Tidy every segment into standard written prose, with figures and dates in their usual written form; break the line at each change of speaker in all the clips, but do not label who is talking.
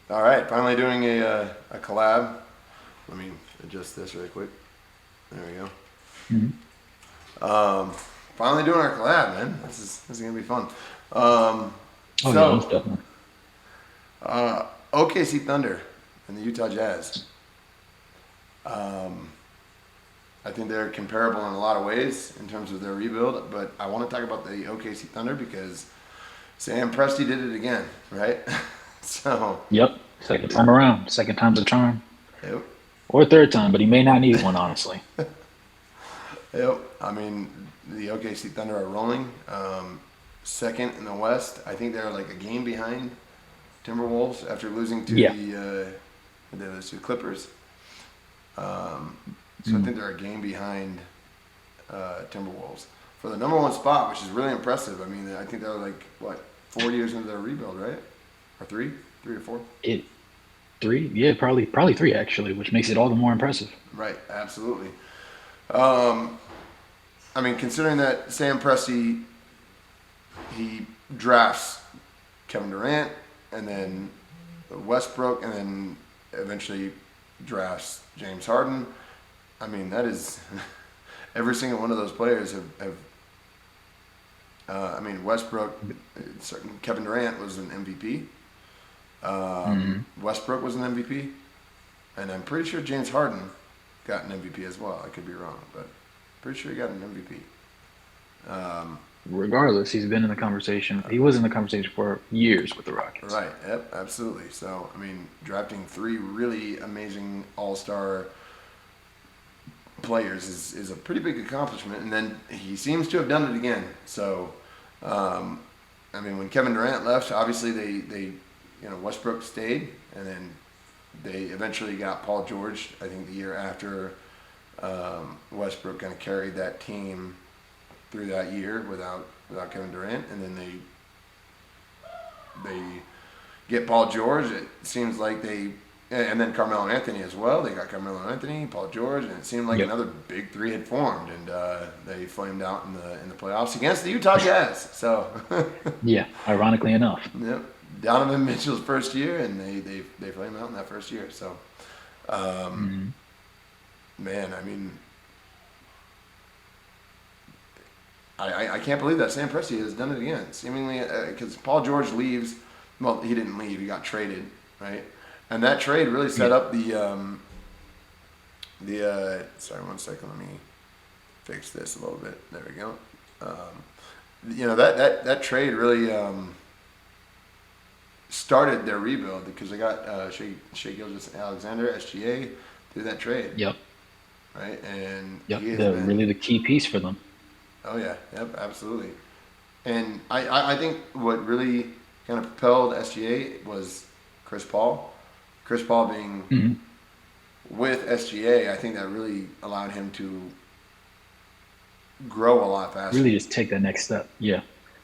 All right, finally doing a collab. Let me adjust this really quick. There we go.
Mhm.
Um, Finally doing our collab, man. This is gonna be fun. Um,
Oh yeah, most
so
definitely.
OKC Thunder and the Utah Jazz. Um, I think they're comparable in a lot of ways in terms of their rebuild, but I want to talk about the OKC Thunder because Sam Presti did it again, right? so,
Yep. Second time around. Second time's a charm.
yep,
Or third time, but he may not need one, honestly.
yep. I mean, the OKC Thunder are rolling. Second in the West. I think they're like a game behind Timberwolves after losing to
Yeah.
the Clippers. So I
Mm.
think they're a game behind Timberwolves for the number one spot, which is really impressive. I mean, I think they're like what 4 years into their rebuild, right? Or three or four?
It three? Yeah, probably three actually, which makes it all the more impressive.
Right, absolutely. Um, I mean, considering that Sam Presti he drafts Kevin Durant and then Westbrook and then eventually drafts James Harden. I mean, that is every single one of those players have I mean, Westbrook, Kevin Durant was an MVP.
Hmm.
Westbrook was an MVP, and I'm pretty sure James Harden got an MVP as well. I could be wrong, but pretty sure he got an MVP.
Regardless, he's been in the conversation. He was in the conversation for years with the Rockets.
Right. Yep. Absolutely. So, I mean, drafting three really amazing All-Star players is a pretty big accomplishment, and then he seems to have done it again. So, um, I mean, when Kevin Durant left, obviously Westbrook stayed, and then they eventually got Paul George. I think the year after Westbrook kind of carried that team through that year without Kevin Durant, and then they get Paul George. It seems like and then Carmelo Anthony as well. They got Carmelo Anthony, Paul George, and it seemed like
Yep.
another big three had formed, and they flamed out in the playoffs against the Utah Jazz. So,
Yeah. Ironically enough.
yep, Donovan Mitchell's first year, and they flamed out in that first year. So, um,
Hmm.
man, I mean, I can't believe that Sam Presti has done it again. Seemingly, because Paul George leaves. Well, he didn't leave. He got traded, right? And that trade really set
Yeah.
up the. Sorry, 1 second. Let me fix this a little bit. There we go. That trade really started their rebuild because they got Shea Gilgeous Alexander SGA through that trade,
Yep.
right? And
Yep.
he has
The
been.
really the key piece for them.
Oh yeah, yep, absolutely. And I think what really kind of propelled SGA was Chris Paul. Chris Paul being
Hmm.
with SGA, I think that really allowed him to grow a lot faster.
Really just take that next step. Yeah.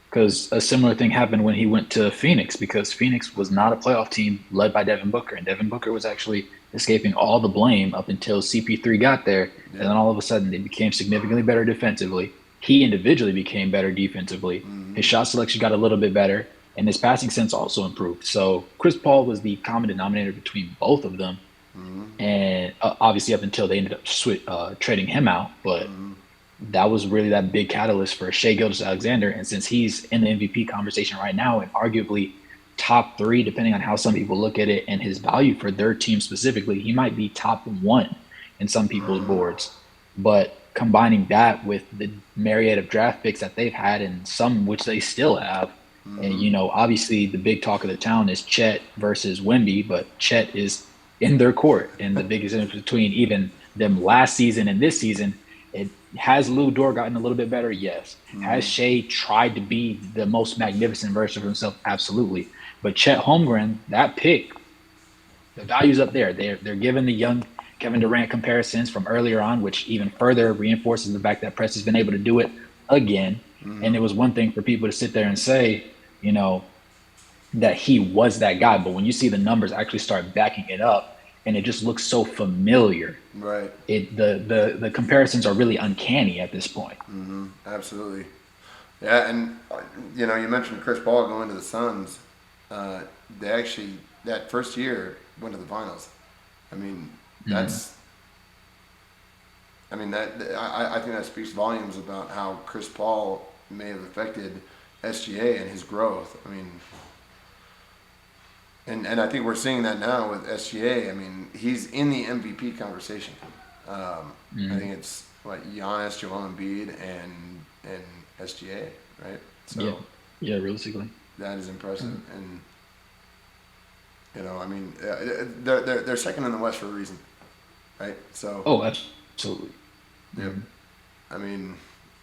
Because a similar thing happened when he went to Phoenix because Phoenix was not a playoff team led by Devin Booker. And Devin Booker was actually escaping all the blame up until CP3 got there. And then
Yep.
all of a sudden they became significantly better defensively. He individually became better defensively.
Mm-hmm.
His shot selection got a little bit better. And his passing sense also improved. So Chris Paul was the common denominator between both of them.
Mm-hmm.
And obviously up until they ended up trading him out. But
Mm-hmm.
that was really that big catalyst for Shea Gilgeous Alexander. And since he's in the MVP conversation right now and arguably top three, depending on how some people look at it and his value for their team specifically, he might be top one in some people's boards. But combining that with the myriad of draft picks that they've had and some which they still have, and
Mm-hmm.
obviously the big talk of the town is Chet versus Wemby, but Chet is in their court. And the biggest difference between even them last season and this season, it has Lou Dort gotten a little bit better? Yes. Has
Mm-hmm.
Shea tried to be the most magnificent version of himself? Absolutely. But Chet Holmgren, that pick, the value's up there. They're giving the young Kevin Durant comparisons from earlier on, which even further reinforces the fact that Press has been able to do it again. And
Mm-hmm.
it was one thing for people to sit there and say, you know, that he was that guy. But when you see the numbers actually start backing it up and it just looks so familiar,
Right.
the comparisons are really uncanny at this point.
Mm-hmm. Absolutely. Yeah, and you mentioned Chris Paul going to the Suns. they actually, that first year, went to the finals. I mean, that's, I mean, I think that speaks volumes about how Chris Paul may have affected SGA and his growth. I mean, and I think we're seeing that now with SGA. I mean, he's in the MVP conversation. I think it's Giannis, Joel Embiid, and SGA, right? So
yeah, realistically,
that is impressive. And I mean, they're second in the West for a reason, right? So
absolutely.
yeah, I mean,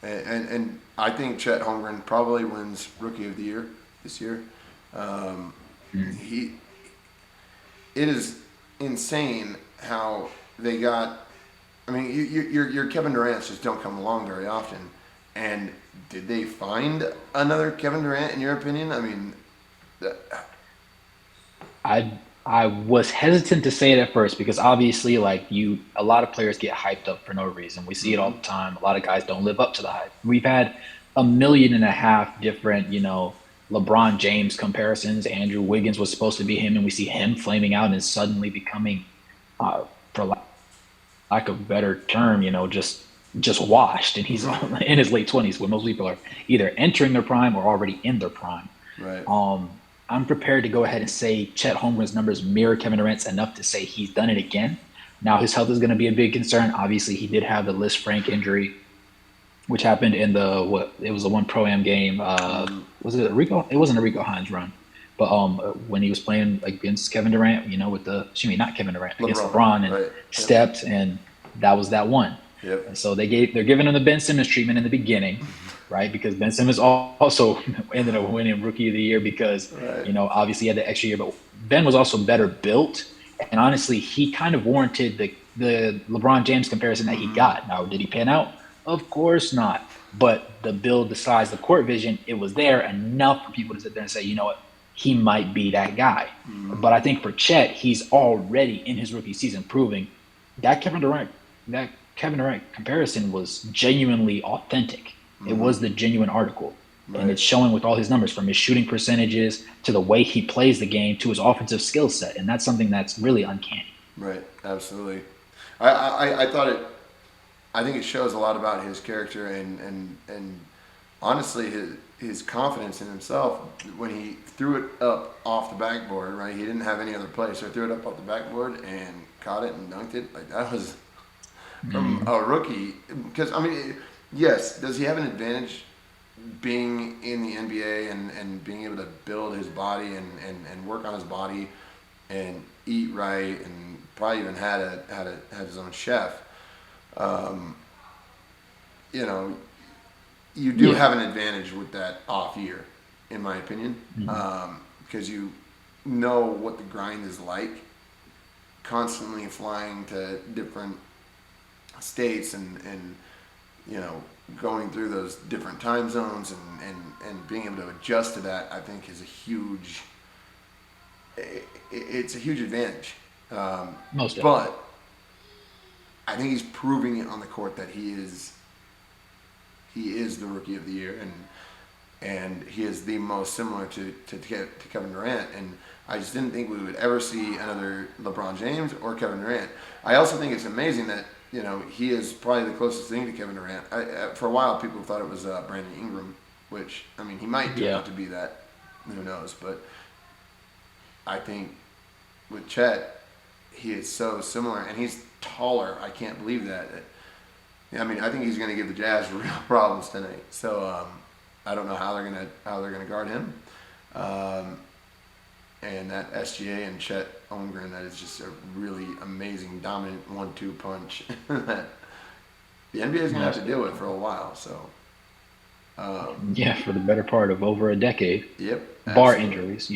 and I think Chet Holmgren probably wins Rookie of the Year this year. It is insane how they got. I mean, your Kevin Durant's just don't come along very often. And did they find another Kevin Durant in your opinion? I mean,
I was hesitant to say it at first because obviously, a lot of players get hyped up for no reason. We see it all the time. A lot of guys don't live up to the hype. We've had 1.5 million different, LeBron James comparisons. Andrew Wiggins was supposed to be him, and we see him flaming out and suddenly becoming, for lack of a better term, just washed. And he's in his late 20s, when most people are either entering their prime or already in their prime.
right.
I'm prepared to go ahead and say Chet Holmgren's numbers mirror Kevin Durant's enough to say he's done it again. Now, his health is going to be a big concern. Obviously, he did have the Liz Frank injury, which happened in it was the one Pro-Am game. Was it Rico? It wasn't a Rico Hines run. But when he was playing against Kevin Durant, not Kevin Durant, against LeBron, and
right.
stepped, and that was that one.
Yep.
And so they're giving him the Ben Simmons treatment in the beginning, right? Because Ben Simmons also ended up winning Rookie of the Year because, obviously he had the extra year, but Ben was also better built. And honestly, he kind of warranted the LeBron James comparison that he got. Now, did he pan out? Of course not. But the build, the size, the court vision, it was there enough for people to sit there and say, you know what, he might be that guy. But I think for Chet, he's already in his rookie season proving that Kevin Durant comparison was genuinely authentic. It was the genuine article. Right. And it's showing with all his numbers, from his shooting percentages to the way he plays the game to his offensive skill set. And that's something that's really uncanny.
Right, absolutely. I think it shows a lot about his character and honestly his confidence in himself when he threw it up off the backboard, right? He didn't have any other play, so he threw it up off the backboard and caught it and dunked it. Like, that was from a rookie. Because, I mean, yes, does he have an advantage being in the NBA and being able to build his body and work on his body and eat right, and probably even had his own chef? You do have an advantage with that off year, in my opinion, because you know what the grind is like, constantly flying to different states and going through those different time zones and being able to adjust to that. I think is it's a huge advantage.
Most definitely.
But I think he's proving it on the court that he is the Rookie of the Year, and he is the most similar to Kevin Durant. And I just didn't think we would ever see another LeBron James or Kevin Durant. I also think it's amazing that he is probably the closest thing to Kevin Durant. For a while, people thought it was Brandon Ingram, which, I mean, he might turn out to be that. Who knows? But I think with Chet, he is so similar, and he's taller. I can't believe that. I mean, I think he's going to give the Jazz real problems tonight. So I don't know how they're going to guard him. And that SGA and Chet Holmgren, that is just a really amazing, dominant 1-2 punch that the NBA is going to have to deal with for a while. So
for the better part of over a decade.
Yep.
Bar injuries,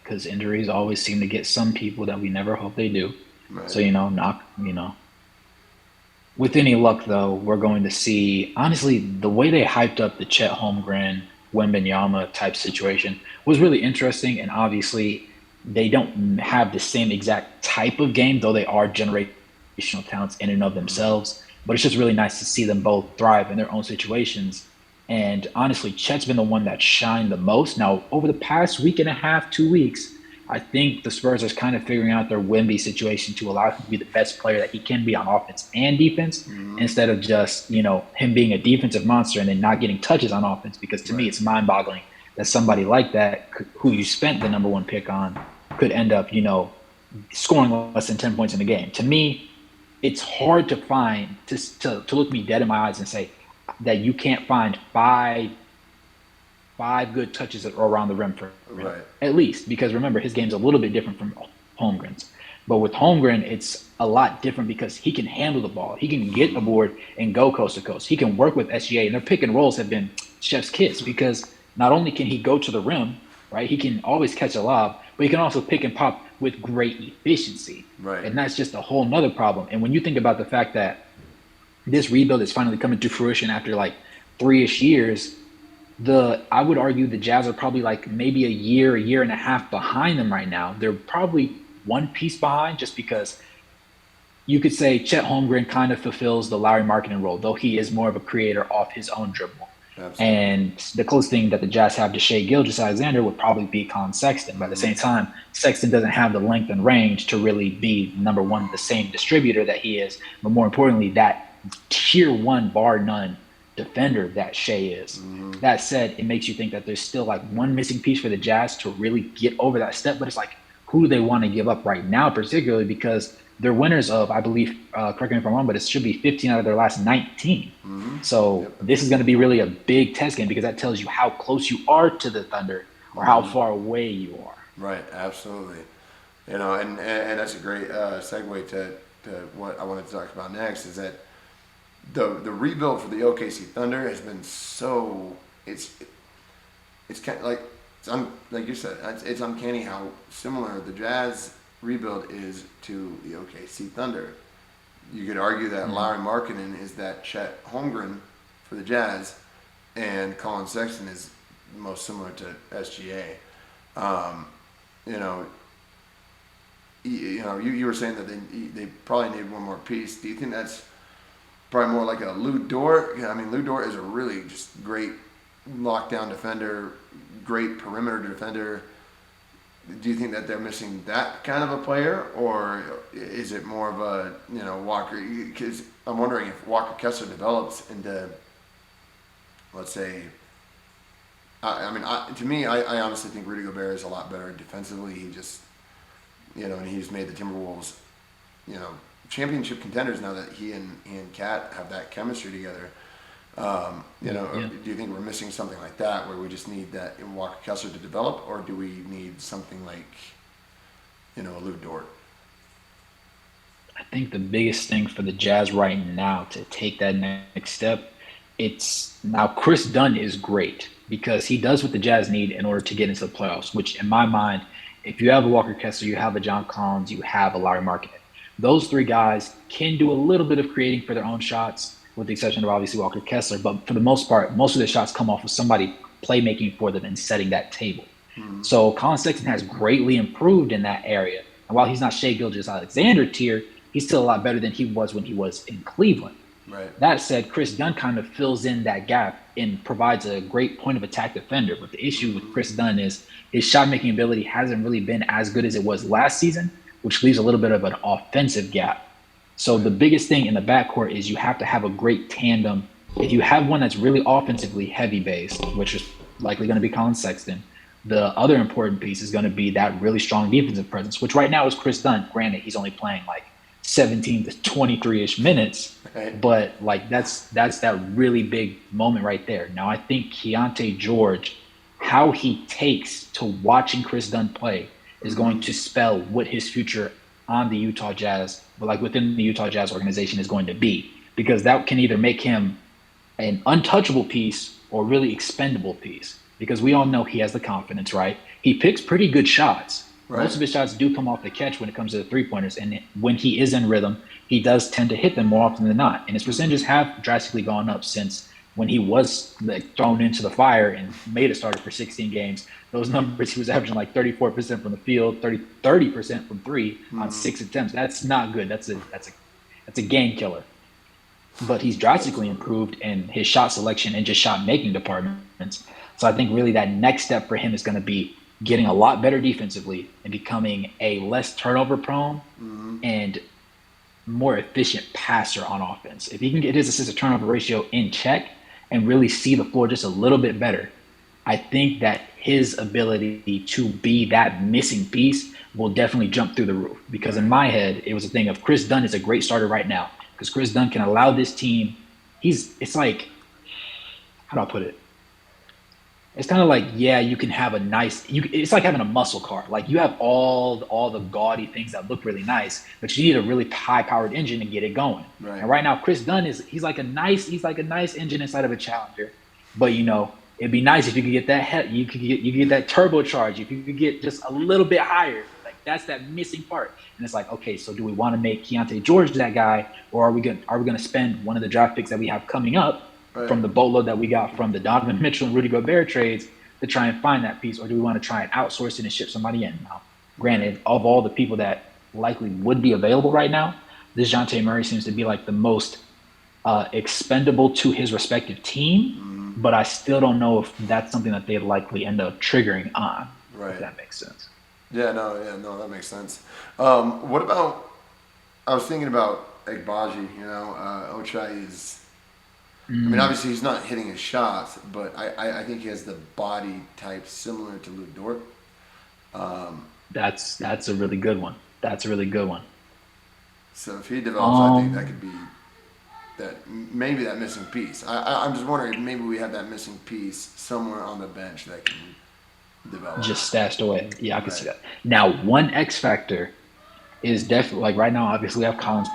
because injuries always seem to get some people that we never hope they do.
Right.
So with any luck, though, we're going to see, honestly, the way they hyped up the Chet Holmgren, Wembanyama type situation was really interesting. And obviously, they don't have the same exact type of game, though they are generational talents in and of themselves. But it's just really nice to see them both thrive in their own situations And honestly, Chet's been the one that shined the most. Now, over the past week and a half, 2 weeks, I think the Spurs are kind of figuring out their Wemby situation to allow him to be the best player that he can be on offense and defense, instead of just, him being a defensive monster and then not getting touches on offense. Because to me, it's mind-boggling that somebody like that, who you spent the number one pick on, could end up, scoring less than 10 points in a game. To me, it's hard to find, to look me dead in my eyes and say that you can't find five good touches around the rim for him, at least. Because remember, his game's a little bit different from Holmgren's. But with Holmgren, it's a lot different because he can handle the ball. He can get aboard and go coast to coast. He can work with SGA, and their pick and rolls have been chef's kiss because not only can he go to the rim, right? He can always catch a lob, but he can also pick and pop with great efficiency.
Right.
And that's just a whole nother problem. And when you think about the fact that this rebuild is finally coming to fruition after like 3-ish years, I would argue the Jazz are probably like maybe a year and a half behind them right now. They're probably one piece behind, just because you could say Chet Holmgren kind of fulfills the Larry Markkinen role, though he is more of a creator off his own dribble.
Absolutely.
And the closest thing that the Jazz have to Shai Gilgeous-Alexander would probably be Colin Sexton. But at the same time, Sexton doesn't have the length and range to really be, number one, the same distributor that he is, but more importantly, that tier one bar none defender that Shai is. That said, it makes you think that there's still like one missing piece for the Jazz to really get over that step. But it's like, who do they want to give up right now, particularly because they're winners of, I believe, correct me if I'm wrong, but it should be 15 out of their last 19. So this is going to be really a big test game because that tells you how close you are to the Thunder or how far away you are.
Right, absolutely. And that's a great segue to what I wanted to talk about next, is that the rebuild for the OKC Thunder has been so it's kind of like like you said, it's uncanny how similar the Jazz rebuild is to the OKC Thunder. You could argue that Larry Markkinen is that Chet Holmgren for the Jazz, and Colin Sexton is most similar to SGA. You were saying that they probably need one more piece. Do you think that's probably more like a Lou Dort? I mean, Lou Dort is a really just great lockdown defender, great perimeter defender. Do you think that they're missing that kind of a player, or is it more of a Walker? Because I'm wondering if Walker Kessler develops into, let's say, to me, I honestly think Rudy Gobert is a lot better defensively. He just, and he's made the Timberwolves, championship contenders now that he and Cat have that chemistry together. Do you think we're missing something like that, where we just need that Walker Kessler to develop, or do we need something like, a Lou Dort?
I think the biggest thing for the Jazz right now to take that next step, now Chris Dunn is great because he does what the Jazz need in order to get into the playoffs, which in my mind, if you have a Walker Kessler, you have a John Collins, you have a Larry Markkinen. Those three guys can do a little bit of creating for their own shots, with the exception of obviously Walker Kessler. But for the most part, most of the shots come off of somebody playmaking for them and setting that table. So Colin Sexton has greatly improved in that area. And while he's not Shai Gilgeous-Alexander tier, he's still a lot better than he was when he was in Cleveland.
Right.
That said, Chris Dunn kind of fills in that gap and provides a great point of attack defender. But the issue with Chris Dunn is his shot-making ability hasn't really been as good as it was last season, which leaves a little bit of an offensive gap. So the biggest thing in the backcourt is you have to have a great tandem. If you have one that's really offensively heavy-based, which is likely going to be Colin Sexton, the other important piece is going to be that really strong defensive presence, which right now is Chris Dunn. Granted, he's only playing like 17 to 23-ish minutes, but like that's that really big moment right there. Now I think Keontae George, how he takes to watching Chris Dunn play is going to spell what his future on the Utah Jazz, but like within the Utah Jazz organization, is going to be, because that can either make him an untouchable piece or really expendable piece, because we all know he has the confidence, right? He picks pretty good shots. Right. Most of his shots do come off the catch when it comes to the three-pointers, and when he is in rhythm, he does tend to hit them more often than not. And his percentages have drastically gone up since when he was thrown into the fire and made a starter for 16 games. Those numbers, he was averaging like 34% from the field, 30% from three on 6 attempts. That's not good. That's a game killer. but he's drastically improved in his shot selection and just shot making departments. So I think really that next step for him is going to be getting a lot better defensively and becoming a less turnover prone and more efficient passer on offense. If he can get his assist to turnover ratio in check and really see the floor just a little bit better, I think that his ability to be that missing piece will definitely jump through the roof. Because in my head, it was a thing of Chris Dunn is a great starter right now because Chris Dunn can allow this team. It's like, how do I put it? It's kind of like, yeah, you can have a nice. It's like having a muscle car. Like you have all the gaudy things that look really nice, but you need a really high powered engine to get it going.
Right.
And right now, Chris Dunn he's like a nice engine inside of a Challenger. But it'd be nice if you could get that you could get that turbocharge. If you could get just a little bit higher, like that's that missing part. And it's like, okay, so do we want to make Keontae George that guy, or are we gonna spend one of the draft picks that we have coming up? Right. From the boatload that we got from the Donovan Mitchell and Rudy Gobert trades to try and find that piece, or do we want to try and outsource it and ship somebody in? Now, granted, of all the people that likely would be available right now, DeJounte Murray seems to be like the most expendable to his respective team, but I still don't know if that's something that they'd likely end up triggering on, if that makes sense.
No, that makes sense. What about, I was thinking about Agbaji, Ochai is, I mean, obviously he's not hitting his shots, but I think he has the body type similar to Lu Dort.
That's a really good one.
So if he develops, I think that could be maybe that missing piece. I'm just wondering if maybe we have that missing piece somewhere on the bench that can develop.
Just stashed away. Yeah, I can see that. Now, one X factor is definitely, like right now, obviously we have Collins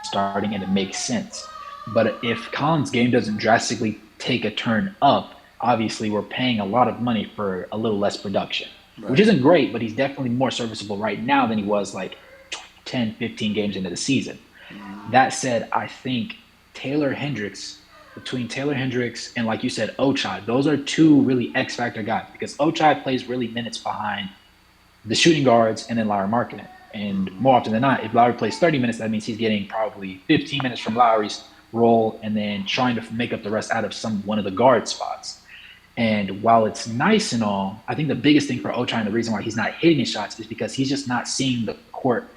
starting and it makes sense. But if Collins' game doesn't drastically take a turn up, obviously we're paying a lot of money for a little less production, which isn't great, but he's definitely more serviceable right now than he was like 10, 15 games into the season. That said, I think between Taylor Hendricks and, like you said, Ochai, those are two really X-factor guys because Ochai plays really minutes behind the shooting guards and then Lauri Markkanen. And more often than not, if Lauri plays 30 minutes, that means he's getting probably 15 minutes from Lauri's role and then trying to make up the rest out of one of the guard spots. And while it's nice and all, I think the biggest thing for Ochai and the reason why he's not hitting his shots is because he's just not seeing the court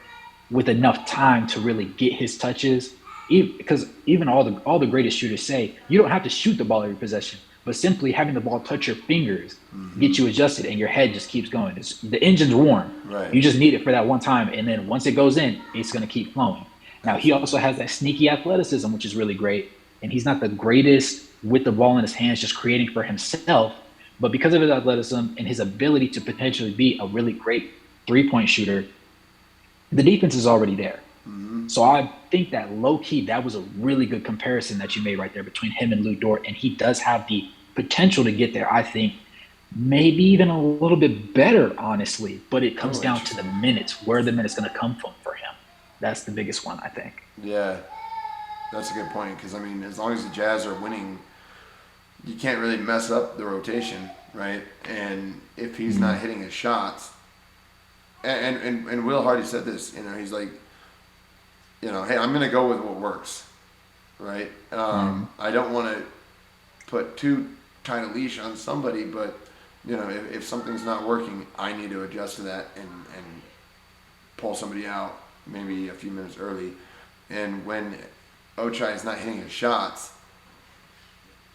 with enough time to really get his touches. Because even all the greatest shooters say you don't have to shoot the ball every possession, but simply having the ball touch your fingers get you adjusted and your head just keeps going. The engine's warm.
Right.
You just need it for that one time, and then once it goes in, it's going to keep flowing. Now, he also has that sneaky athleticism, which is really great. And he's not the greatest with the ball in his hands, just creating for himself. But because of his athleticism and his ability to potentially be a really great three-point shooter, the defense is already there. So I think that low-key, that was a really good comparison that you made right there between him and Lu Dort. And he does have the potential to get there, I think, maybe even a little bit better, honestly. But it comes down to the minutes, where the minutes going to come from for him. That's the biggest one, I think.
Yeah, that's a good point because, I mean, as long as the Jazz are winning, you can't really mess up the rotation, right? And if he's not hitting his shots, and Will Hardy said this, he's like, hey, I'm going to go with what works, right? I don't want to put too tight a leash on somebody, but, if something's not working, I need to adjust to that and pull somebody out maybe a few minutes early. And when Ochai is not hitting his shots,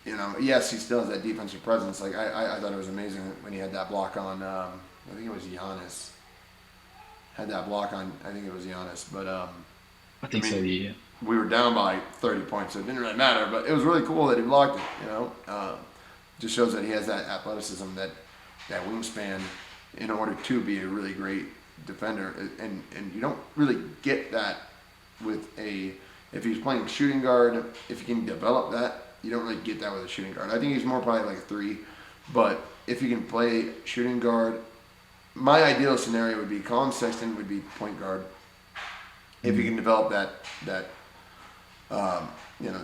yes, he still has that defensive presence. Like I thought it was amazing when he had that block on, I think it was Giannis. Had that block on, I think it was Giannis. But
I think so, yeah.
We were down by like 30 points, so it didn't really matter. But it was really cool that he blocked it, Just shows that he has that athleticism, that wingspan in order to be a really great defender. And you don't really get that with if he's playing shooting guard, if he can develop that, you don't really get that with a shooting guard. I think he's more probably like a 3, but if he can play shooting guard, my ideal scenario would be Colin Sexton would be point guard. If he can develop that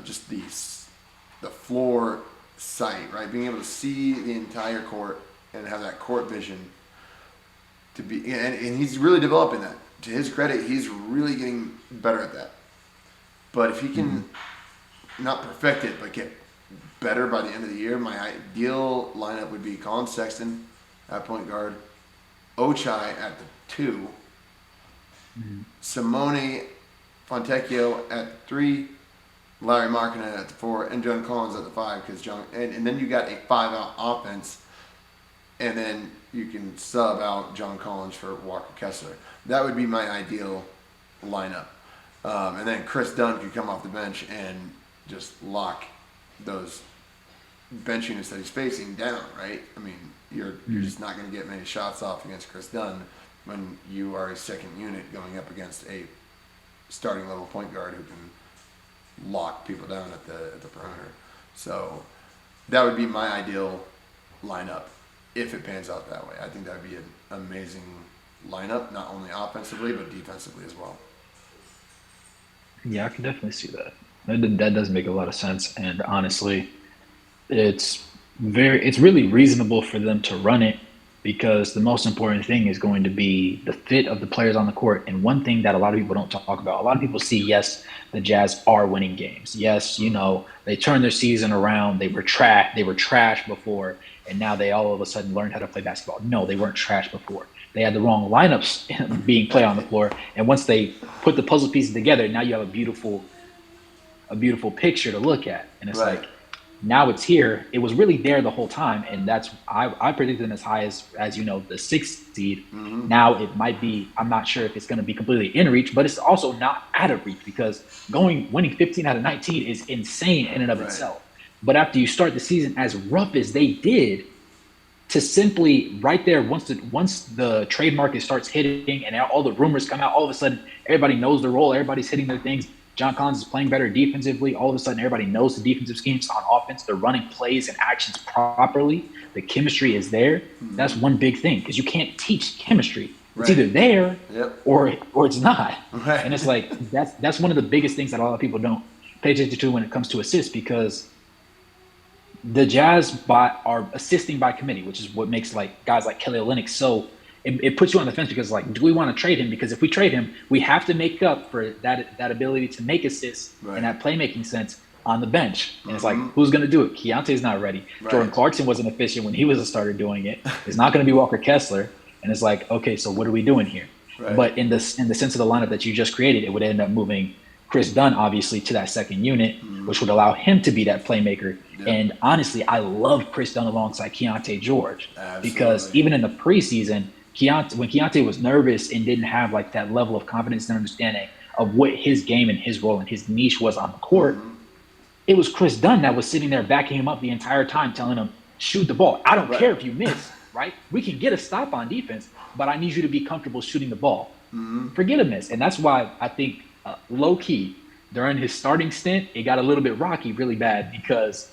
just the floor sight, right? Being able to see the entire court and have that court vision to be, and he's really developing that. To his credit, he's really getting better at that. But if he can not perfect it, but get better by the end of the year, my ideal lineup would be Colin Sexton at point guard, Ochai at the 2, Simone Fontecchio at the 3, Larry Markkinen at the 4, and John Collins at the 5. Because and then you got a 5-out offense, and then you can sub out John Collins for Walker Kessler. That would be my ideal lineup. And then Chris Dunn could come off the bench and just lock those bench units that he's facing down, right? I mean, you're just not going to get many shots off against Chris Dunn when you are a second unit going up against a starting level point guard who can lock people down at the perimeter. So that would be my ideal lineup if it pans out that way. I think that would be an amazing lineup, not only offensively but defensively as well.
Yeah, I can definitely see that. That does make a lot of sense, and honestly, it's really reasonable for them to run it because the most important thing is going to be the fit of the players on the court. And one thing that a lot of people don't talk about, a lot of people see, yes, the Jazz are winning games. Yes, they turned their season around. They were trash before, and now they all of a sudden learned how to play basketball. No, they weren't trash before. They had the wrong lineups being played on the floor, and once they put the puzzle pieces together, now you have a beautiful picture to look at. And it's
right.
Like, now it's here. It was really there the whole time, and that's I predicted them as high as the 6th seed.
Mm-hmm.
Now it might be. I'm not sure if it's going to be completely in reach, but it's also not out of reach because winning 15 out of 19 is insane in and of itself. But after you start the season as rough as they did, to simply right there once the trade market starts hitting and all the rumors come out, all of a sudden everybody knows their role. Everybody's hitting their things. John Collins is playing better defensively. All of a sudden, everybody knows the defensive schemes on offense. They're running plays and actions properly. The chemistry is there. Mm-hmm. That's one big thing because you can't teach chemistry. It's either there or it's not. Right. And it's like that's one of the biggest things that a lot of people don't pay attention to when it comes to assists because the Jazz are assisting by committee, which is what makes like guys like Kelly Olynyk so. It puts you on the fence because, like, do we want to trade him? Because if we trade him, we have to make up for that ability to make assists and that playmaking sense on the bench. And it's like, who's going to do it? Keontae's not ready. Right. Jordan Clarkson wasn't efficient when he was a starter doing it. It's not going to be Walker Kessler. And it's like, okay, so what are we doing here? Right. But in the sense of the lineup that you just created, it would end up moving Chris Dunn, obviously, to that second unit, which would allow him to be that playmaker. Yep. And honestly, I love Chris Dunn alongside Keontae George. Absolutely. Because even in the preseason, when Keontae was nervous and didn't have like that level of confidence and understanding of what his game and his role and his niche was on the court, it was Chris Dunn that was sitting there backing him up the entire time, telling him, shoot the ball. I don't care if you miss, right? We can get a stop on defense, but I need you to be comfortable shooting the ball. Forget a miss. And that's why I think low-key, during his starting stint, it got a little bit rocky really bad because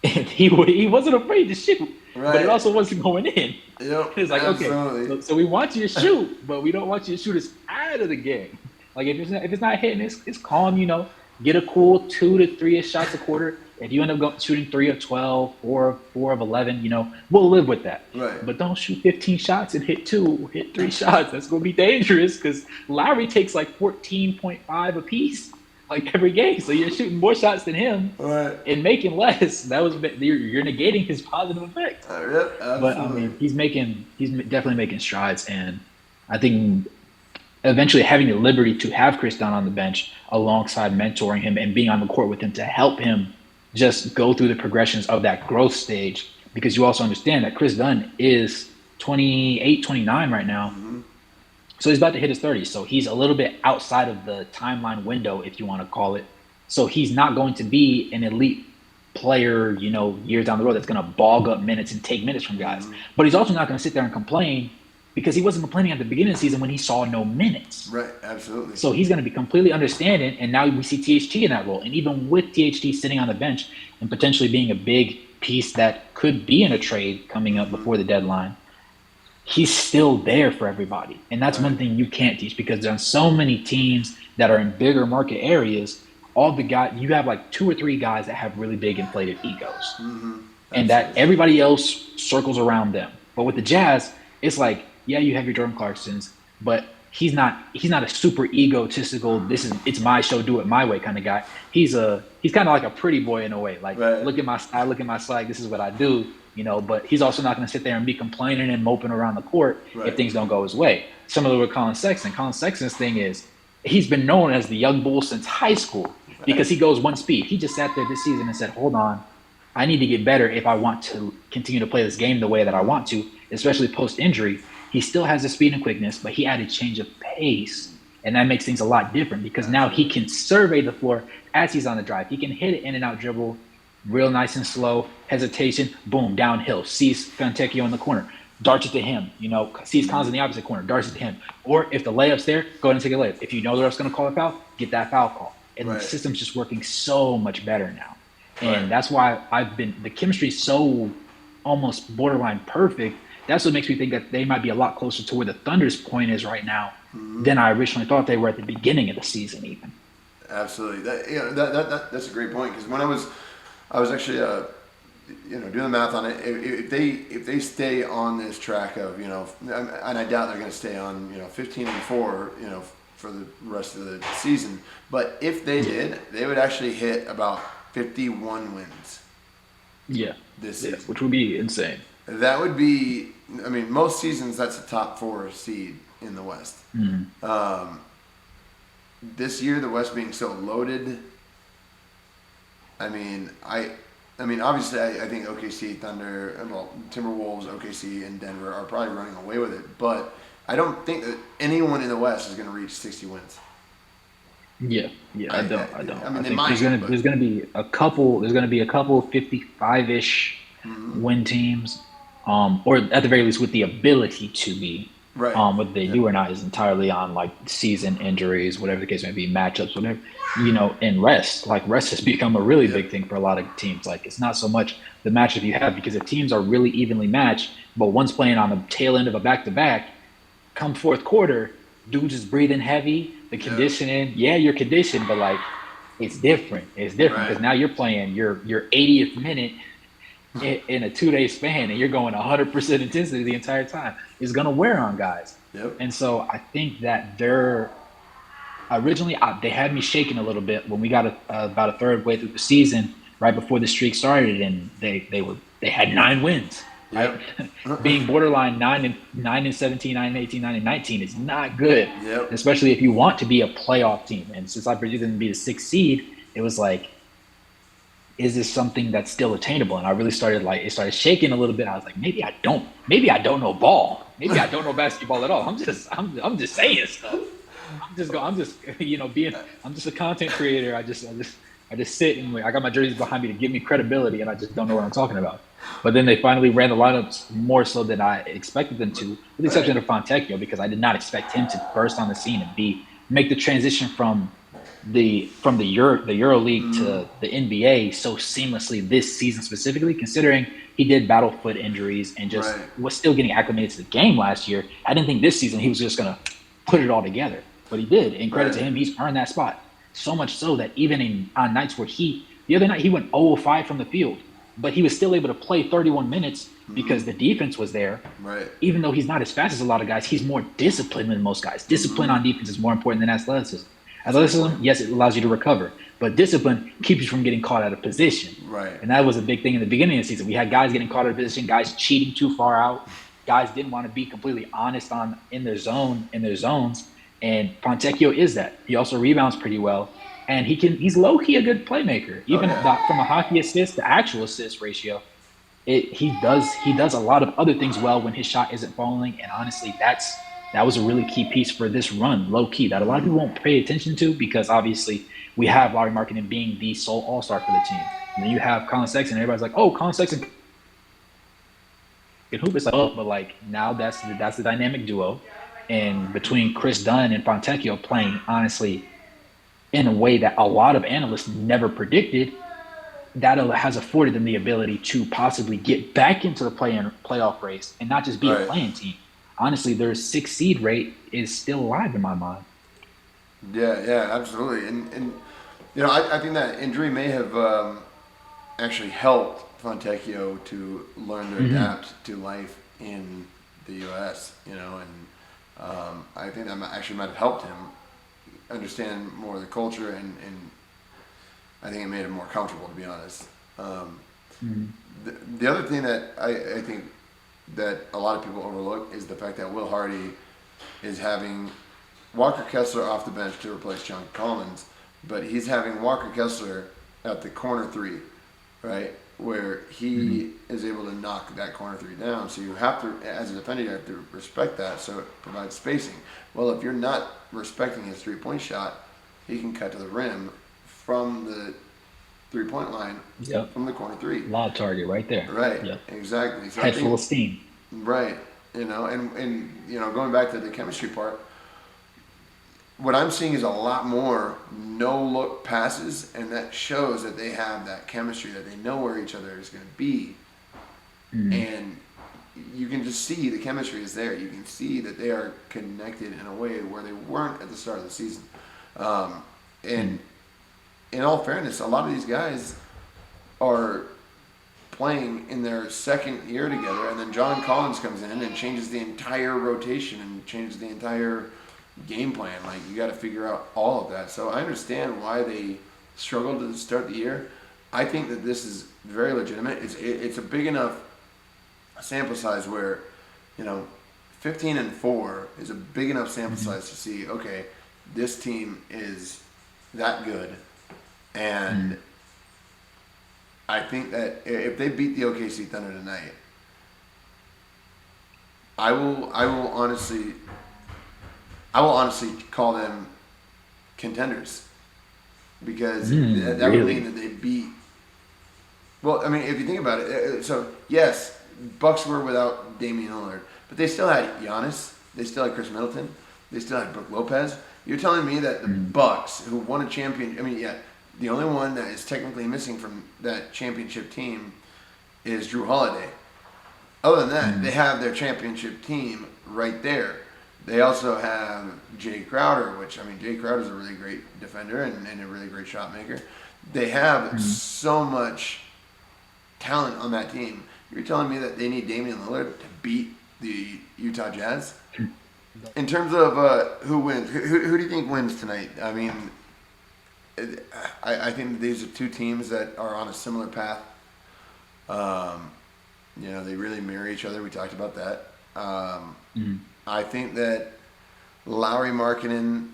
he wasn't afraid to shoot. Right. But it also wasn't going in.
Yep,
it's like, okay, so we want you to shoot, but we don't want you to shoot us out of the game. Like if it's not hitting, it's calm, get a cool 2 to 3 shots a quarter. If you end up shooting 3 of 12, 4 of 11, we'll live with that.
Right.
But don't shoot 15 shots and hit 3 shots. That's going to be dangerous because Lowry takes like 14.5 apiece. Like every game, so you're shooting more shots than him and making less. You're negating his positive effect. But I mean, he's definitely making strides, and I think eventually having the liberty to have Chris Dunn on the bench alongside mentoring him and being on the court with him to help him just go through the progressions of that growth stage. Because you also understand that Chris Dunn is 28, 29 right now. So he's about to hit his 30s. So he's a little bit outside of the timeline window, if you want to call it. So he's not going to be an elite player, years down the road that's going to bog up minutes and take minutes from guys. But he's also not going to sit there and complain because he wasn't complaining at the beginning of the season when he saw no minutes.
Right, absolutely.
So he's going to be completely understanding. And now we see THT in that role. And even with THT sitting on the bench and potentially being a big piece that could be in a trade coming up before the deadline, he's still there for everybody. And that's one thing you can't teach because there's so many teams that are in bigger market areas. All the guys, you have like 2 or 3 guys that have really big inflated egos. And that everybody else circles around them. But with the Jazz, it's like, yeah, you have your Jordan Clarksons, but he's not a super egotistical, it's my show, do it my way kind of guy. He's kind of like a pretty boy in a way. Like,
Right.
look at my style, look at my swag, this is what I do, but he's also not going to sit there and be complaining and moping around the court if
Right.
things don't go his way. Similar with Colin Sexton. Colin Sexton's thing is he's been known as the young bull since high school because he goes one speed. He just sat there this season and said, hold on, I need to get better if I want to continue to play this game the way that I want to, especially post injury. He still has the speed and quickness, but he added change of pace. And that makes things a lot different because now he can survey the floor as he's on the drive. He can hit it in and out dribble, real nice and slow, hesitation, boom, downhill, sees Fontecchio in the corner, darts it to him, sees Collins in the opposite corner, darts it to him. Or if the layup's there, go ahead and take a layup. If you know the ref's going to call a foul, get that foul call. And
Right.
the system's just working so much better now. And
Right.
that's why the chemistry's so almost borderline perfect. That's what makes me think that they might be a lot closer to where the Thunder's point is right now than I originally thought they were at the beginning of the season even.
Absolutely. That's a great point because when I was actually doing the math on it. If they stay on this track of and I doubt they're going to stay on 15-4 for the rest of the season. But if they did, they would actually hit about 51 wins.
Yeah.
This season,
which would be insane.
That would be. I mean, most seasons that's a top 4 seed in the West.
Mm-hmm.
This year, the West being so loaded. I mean, obviously, I think OKC, Thunder, Timberwolves, OKC, and Denver are probably running away with it. But I don't think that anyone in the West is going to reach 60 wins.
Yeah, I don't.
I mean,
I think there's gonna be a couple 55-ish win teams, or at the very least with the ability to be.
Right.
What they do or not is entirely on like season injuries, whatever the case may be, matchups, whatever. And rest. Like rest has become a really big thing for a lot of teams. Like it's not so much the matchup you have because if teams are really evenly matched, but one's playing on the tail end of a back-to-back, come fourth quarter, dudes is breathing heavy. The conditioning, you're conditioned, but like it's different. It's different because now you're playing your 80th minute in a 2-day span, and you're going 100% intensity the entire time. It's gonna wear on guys.
Yep.
And so I think that they had me shaking a little bit when we got about a third way through the season, right before the streak started, and they had 9 wins. Right?
Yep.
Being borderline 9-17, 9-18, 9-19 is not good.
Yep.
Especially if you want to be a playoff team. And since I predicted them to be the 6th seed, it was like, is this something that's still attainable? And I really started shaking a little bit. I was like, maybe I don't know ball. Maybe I don't know basketball at all. I'm just saying stuff. I'm just a content creator. I just sit and I got my jerseys behind me to give me credibility, and I just don't know what I'm talking about. But then they finally ran the lineups more so than I expected them to, with the exception of Fontecchio, because I did not expect him to burst on the scene and make the transition from the EuroLeague to the NBA so seamlessly this season specifically, considering he did battle foot injuries and just was still getting acclimated to the game last year. I didn't think this season he was just going to put it all together, but he did. And credit to him, he's earned that spot. So much so that even on nights where the other night he went 0-5 from the field, but he was still able to play 31 minutes because the defense was there.
Right.
Even though he's not as fast as a lot of guys, he's more disciplined than most guys. Discipline on defense is more important than athleticism. Athleticism, yes, it allows you to recover, but discipline keeps you from getting caught out of position.
Right.
And that was a big thing in the beginning of the season. We had guys getting caught out of position, guys cheating too far out, guys didn't want to be completely honest in their zones. And Fontecchio is that. He also rebounds pretty well. And he's low-key a good playmaker. Even from a hockey assist to actual assist ratio, he does a lot of other things well when his shot isn't falling. And honestly, that was a really key piece for this run, low-key, that a lot of people won't pay attention to because obviously we have Lauri Markkanen being the sole all-star for the team. And then you have Colin Sexton, and everybody's like, oh, Colin Sexton can hoop. It's like, oh, but like now that's the dynamic duo. And between Chris Dunn and Fontecchio playing, honestly, in a way that a lot of analysts never predicted, that has afforded them the ability to possibly get back into the playoff race and not just be a playing team. Honestly, their 6th seed rate is still alive in my mind.
Yeah, absolutely. And I think that injury may have actually helped Fontecchio to learn to adapt to life in the U.S., and I think that actually might have helped him understand more of the culture, and I think it made him more comfortable, to be honest.
Mhm.
The other thing that I think that a lot of people overlook is the fact that Will Hardy is having Walker Kessler off the bench to replace John Collins, but he's having Walker Kessler at the corner three, right? Where he is able to knock that corner three down. So you have to, as a defender, you have to respect that so it provides spacing. Well, if you're not respecting his 3-point shot, he can cut to the rim from the 3-point line
Yep.
from the corner three.
Lob target right there.
Right,
Yep.
exactly. So I
Head full
think,
of steam.
right, and going back to the chemistry part, what I'm seeing is a lot more no-look passes, and that shows that they have that chemistry, that they know where each other is going to be. And you can just see the chemistry is there. You can see that they are connected in a way where they weren't at the start of the season. And in all fairness, a lot of these guys are playing in their second year together, and then John Collins comes in and changes the entire rotation and changes the entire game plan. Like, you got to figure out all of that. So I understand why they struggled to start the year. I think that this is very legitimate. It's a big enough sample size where, 15-4 is a big enough sample size to see, okay, this team is that good, and I think that if they beat the OKC Thunder tonight, I will honestly call them contenders, because that would
Really?
mean that they beat. Well, I mean, if you think about it, so yes, Bucks were without Damian Lillard, but they still had Giannis, they still had Chris Middleton, they still had Brook Lopez. You're telling me that the Bucks, who won a champion, the only one that is technically missing from that championship team is Drew Holiday. Other than that, they have their championship team right there. They also have Jay Crowder, which, Jay Crowder's a really great defender and a really great shot maker. They have so much talent on that team. You're telling me that they need Damian Lillard to beat the Utah Jazz? In terms of who wins, who do you think wins tonight? I think these are two teams that are on a similar path. They really mirror each other. We talked about that. I think that Lowry Markkanen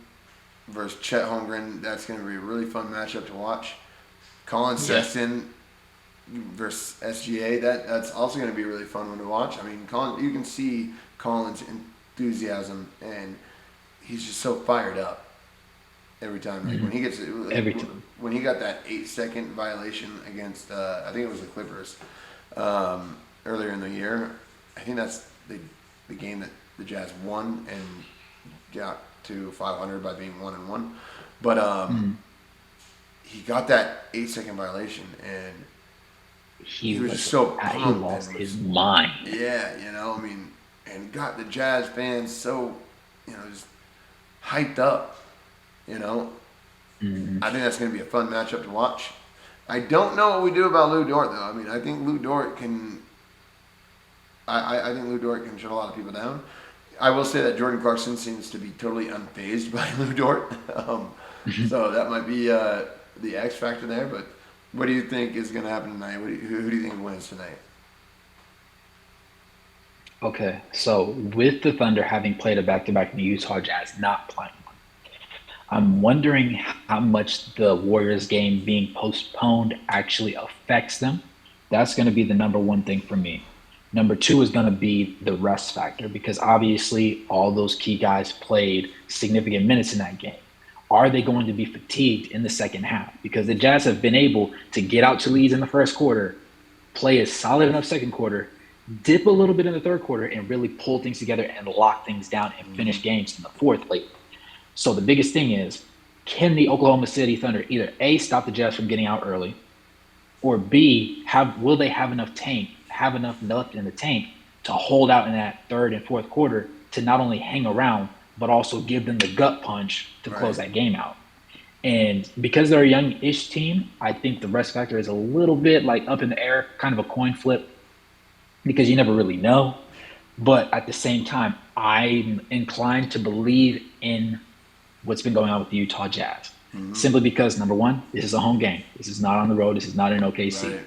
versus Chet Holmgren, that's going to be a really fun matchup to watch. Colin Sexton versus SGA, that's also going to be a really fun one to watch. You can see Colin's enthusiasm, and he's just so fired up every time. Like when he gets when he got that 8-second violation against I think it was the Clippers earlier in the year. I think that's the game that the Jazz won and got to 500 by being 1-1. But he got that 8-second violation, and he was just so pumped.
He lost his mind.
Yeah, and got the Jazz fans so, just hyped up. I think that's going to be a fun matchup to watch. I don't know what we do about Lou Dort, though. I think Lou Dort can. I think Lou Dort can shut a lot of people down. I will say that Jordan Clarkson seems to be totally unfazed by Lou Dort, so that might be the X factor there. But what do you think is going to happen tonight? Who do you think wins tonight?
Okay, so with the Thunder having played a back-to-back and the Utah Jazz not playing one, I'm wondering how much the Warriors game being postponed actually affects them. That's going to be the number one thing for me. Number two is going to be the rest factor, because obviously all those key guys played significant minutes in that game. Are they going to be fatigued in the second half? Because the Jazz have been able to get out to leads in the first quarter, play a solid enough second quarter, dip a little bit in the third quarter, and really pull things together and lock things down and finish games in the fourth late. So the biggest thing is, can the Oklahoma City Thunder either A, stop the Jazz from getting out early, or B, will they have enough left in the tank to hold out in that third and fourth quarter to not only hang around, but also give them the gut punch to close that game out. And because they're a young-ish team, I think the rest factor is a little bit like up in the air, kind of a coin flip, because you never really know. But at the same time, I'm inclined to believe in what's been going on with the Utah Jazz. Simply because, number one, this is a home game. This is not on the road. This is not in OKC.
Right.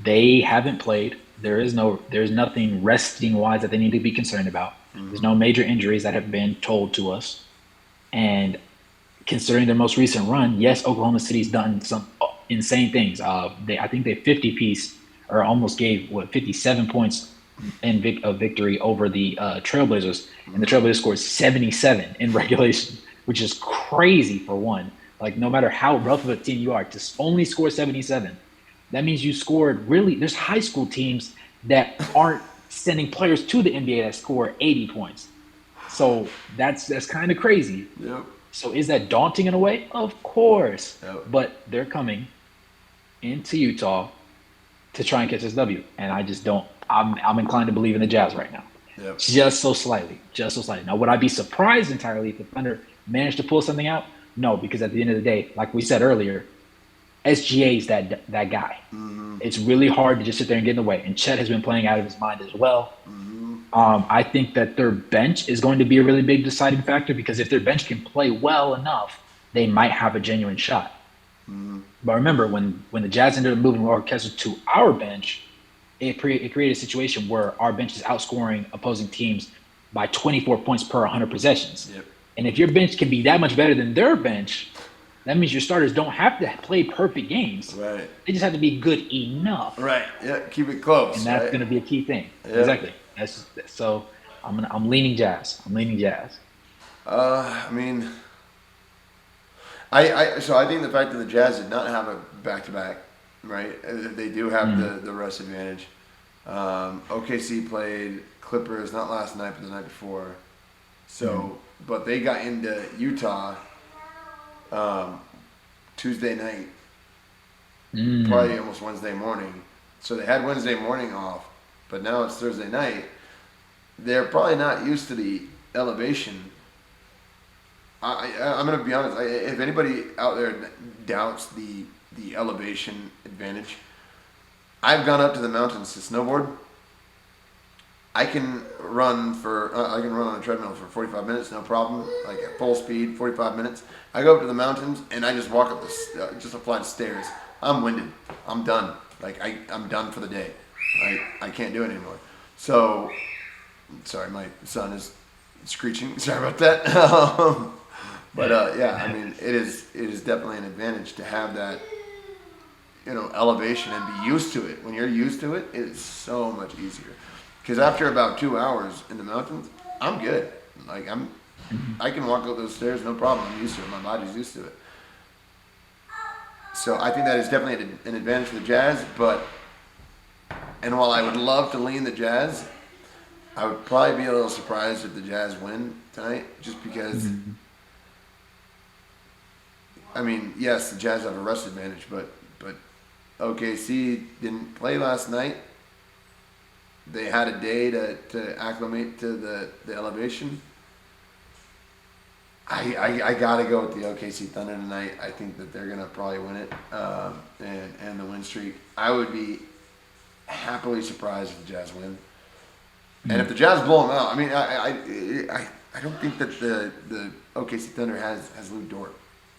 They haven't played. There's nothing resting wise that they need to be concerned about. There's no major injuries that have been told to us. And considering their most recent run, yes, Oklahoma City's done some insane things. I think they 50 piece or almost gave 57 points of victory over the Trailblazers, and the Trailblazers scored 77 in regulation, which is crazy for one. Like, no matter how rough of a team you are, to only score 77, that means you scored really. There's high school teams that aren't sending players to the NBA that score 80 points. So that's kind of crazy.
Yep.
So is that daunting in a way? Of course.
Yep.
But they're coming into Utah to try and catch this W. And I just don't – I'm inclined to believe in the Jazz right now.
Yep.
Just so slightly. Now, would I be surprised entirely if the Thunder managed to pull something out? No, because at the end of the day, like we said earlier, SGA's that guy.
Mm-hmm.
It's really hard to just sit there and get in the way. And Chet has been playing out of his mind as well.
Mm-hmm.
I think that their bench is going to be a really big deciding factor, because if their bench can play well enough, they might have a genuine shot.
Mm-hmm.
But remember, when the Jazz ended up moving Orchestra to our bench, it created a situation where our bench is outscoring opposing teams by 24 points per 100 possessions.
Yep.
And if your bench can be that much better than their bench, that means your starters don't have to play perfect games.
Right.
They just have to be good enough.
Right. Yeah. Keep it close.
And that's
right?
going to be a key thing.
Yep.
Exactly. So I'm leaning Jazz.
I mean, so I think the fact that the Jazz did not have a back-to-back, right? They do have the rest advantage. OKC played Clippers not last night, but the night before. So, but they got into Utah Tuesday night, probably almost Wednesday morning. So they had Wednesday morning off, but now it's Thursday night. They're probably not used to the elevation. I'm going to be honest. If anybody out there doubts the elevation advantage, I've gone up to the mountains to snowboard. I can run on a treadmill for 45 minutes, no problem. Like at full speed, 45 minutes. I go up to the mountains and I just walk up just a flight of stairs. I'm winded. I'm done. Like I'm done for the day. I can't do it anymore. So, sorry, my son is screeching. Sorry about that. But yeah, I mean, it is definitely an advantage to have that, elevation and be used to it. When you're used to it, it's so much easier. Because after about 2 hours in the mountains, I'm good. Like I can walk up those stairs, no problem. I'm used to it. My body's used to it. So I think that is definitely an advantage for the Jazz. And while I would love to lean the Jazz, I would probably be a little surprised if the Jazz win tonight, just because. I mean, yes, the Jazz have a rest advantage, but OKC didn't play last night. They had a day to acclimate to the elevation. I gotta go with the OKC Thunder tonight. I think that they're gonna probably win it and the win streak. I would be happily surprised if the Jazz win. And if the Jazz blow them out, I mean, I don't think that the OKC Thunder has Lou Dort.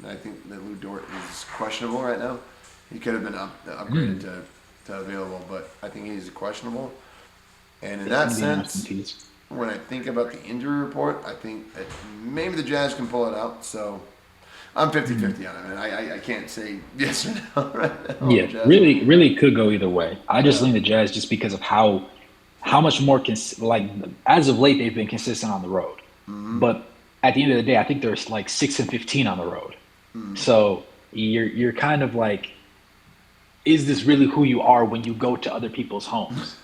I think that Lou Dort is questionable right now. He could have been upgraded to available, but I think he's questionable. And in that sense, when I think about the injury report, I think that maybe the Jazz can pull it out. So I'm 50-50 on it, man. I can't say yes or no right now.
Yeah, really could go either way. I just lean the Jazz just because of how much more as of late they've been consistent on the road. But at the end of the day, I think they're like 6-15 on the road. So you're kind of like, is this really who you are when you go to other people's homes?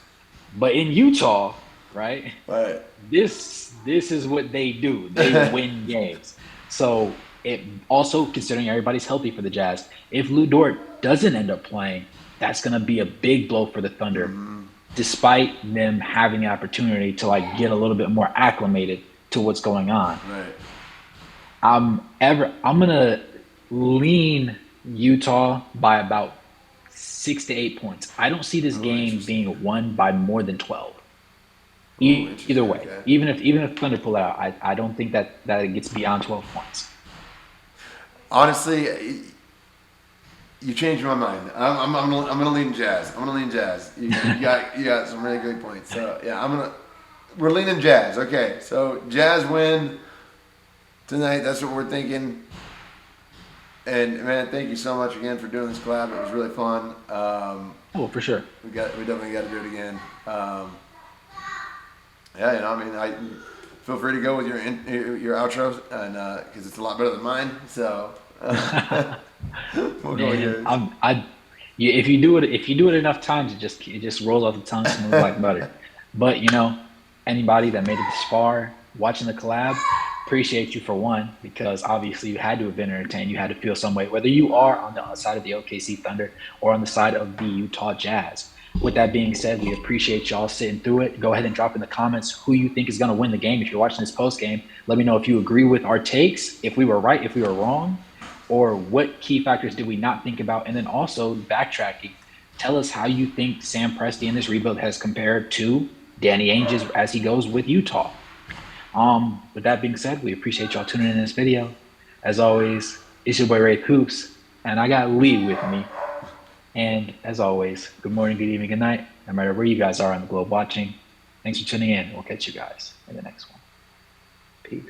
But in Utah, right?
Right.
This is what they do. They win games. So it also, considering everybody's healthy for the Jazz, if Lou Dort doesn't end up playing, that's going to be a big blow for the Thunder, despite them having the opportunity to get a little bit more acclimated to what's going on.
Right.
I'm gonna lean Utah by about 6 to 8 points. I don't see this game being won by more than 12.
Ooh,
Either
interesting.
way,
Okay.
even if Thunder pull out, I don't think that it gets beyond 12 points.
Honestly, you changed my mind. I'm gonna lean Jazz. I'm gonna lean Jazz. You got some really good points. So yeah, we're leaning Jazz. Okay, so Jazz win tonight. That's what we're thinking. And man, thank you so much again for doing this collab. It was really fun.
Oh, for sure.
We definitely got to do it again. Yeah, I mean, I feel free to go with your outro, and because it's a lot better than mine. So we'll go with
Man,
yours.
if you do it enough times, it just rolls off the tongue smooth like butter. But anybody that made it this far watching the collab, appreciate you for one, because obviously you had to have been entertained. You had to feel some way, whether you are on the side of the OKC Thunder or on the side of the Utah Jazz. With that being said, we appreciate y'all sitting through it. Go ahead and drop in the comments who you think is going to win the game. If you're watching this post game, let me know if you agree with our takes, if we were right, if we were wrong, or what key factors did we not think about? And then also backtracking, tell us how you think Sam Presti in this rebuild has compared to Danny Ainge as he goes with Utah. With that being said, we appreciate y'all tuning in this video. As always, it's your boy Ray Coops, and I got Lee with me. And as always, good morning, good evening, good night, no matter where you guys are on the globe watching. Thanks for tuning in. We'll catch you guys in the next one. Peace.